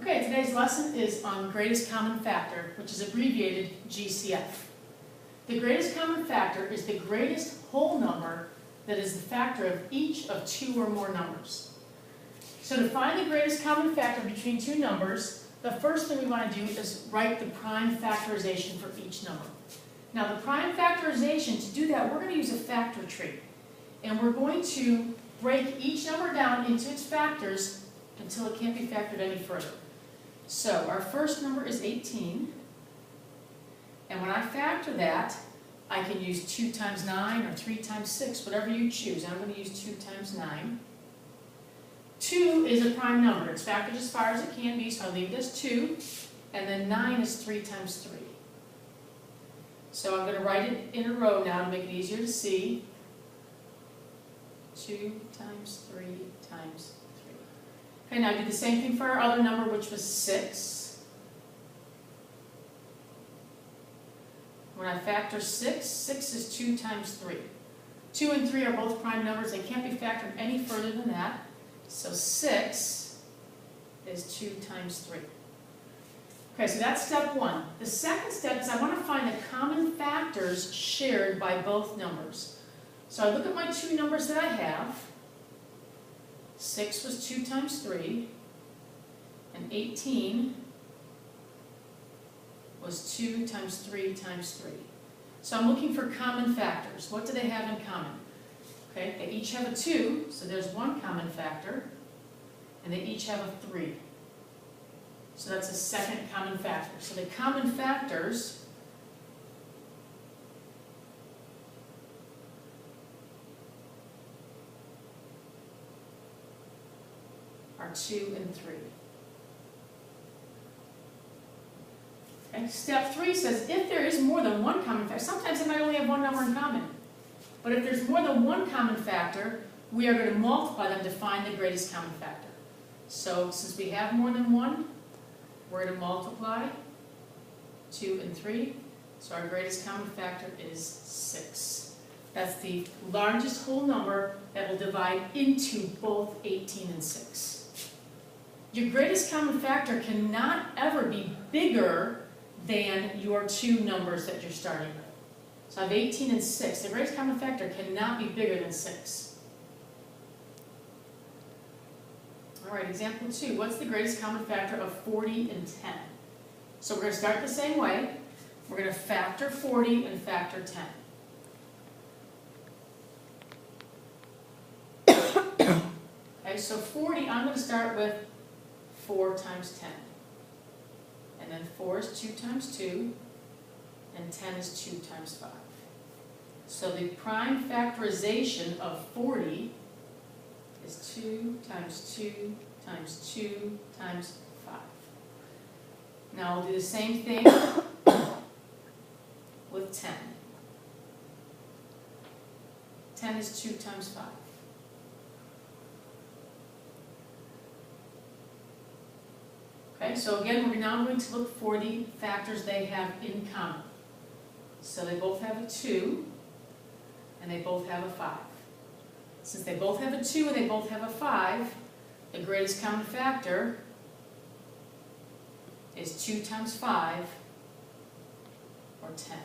Okay, today's lesson is on greatest common factor, which is abbreviated GCF. The greatest common factor is the greatest whole number that is the factor of each of two or more numbers. So to find the greatest common factor between two numbers, the first thing we want to do is write the prime factorization for each number. Now the prime factorization, to do that, we're going to use a factor tree. And we're going to break each number down into its factors until it can't be factored any further. So our first number is 18. And when I factor that, I can use 2 times 9 or 3 times 6, whatever you choose. I'm going to use 2 times 9. 2 is a prime number. It's factored as far as it can be, so I'll leave it as 2. And then 9 is 3 times 3. So I'm going to write it in a row now to make it easier to see. 2 times 3 times 3. Okay, now do the same thing for our other number, which was 6. When I factor 6, 6 is 2 times 3. 2 and 3 are both prime numbers. They can't be factored any further than that. So 6 is 2 times 3. Okay, so that's step one. The second step is I want to find the common factors shared by both numbers. So I look at my two numbers that I have. 6 was 2 times 3, and 18 was 2 times 3 times 3. So I'm looking for common factors. What do they have in common? Okay, they each have a 2, so there's one common factor, and they each have a 3. So that's a second common factor. So the common factors are 2 and 3. Okay. Step 3 says if there is more than one common factor, sometimes they might only have one number in common, but if there's more than one common factor, we are going to multiply them to find the greatest common factor. So since we have more than one, we're going to multiply 2 and 3, so our greatest common factor is 6. That's the largest whole number that will divide into both 18 and 6. Your greatest common factor cannot ever be bigger than your two numbers that you're starting with. So I have 18 and 6. The greatest common factor cannot be bigger than 6. All right, example 2. What's the greatest common factor of 40 and 10? So we're going to start the same way. We're going to factor 40 and factor 10. Okay, so 40, I'm going to start with 4 times 10. And then 4 is 2 times 2, and 10 is 2 times 5. So the prime factorization of 40 is 2 times 2 times 2 times 5. Now we'll do the same thing with 10. 10 is 2 times 5. Okay, so again, we're now going to look for the factors they have in common. So they both have a 2, and they both have a 5. Since they both have a 2 and they both have a 5, the greatest common factor is 2 times 5, or 10.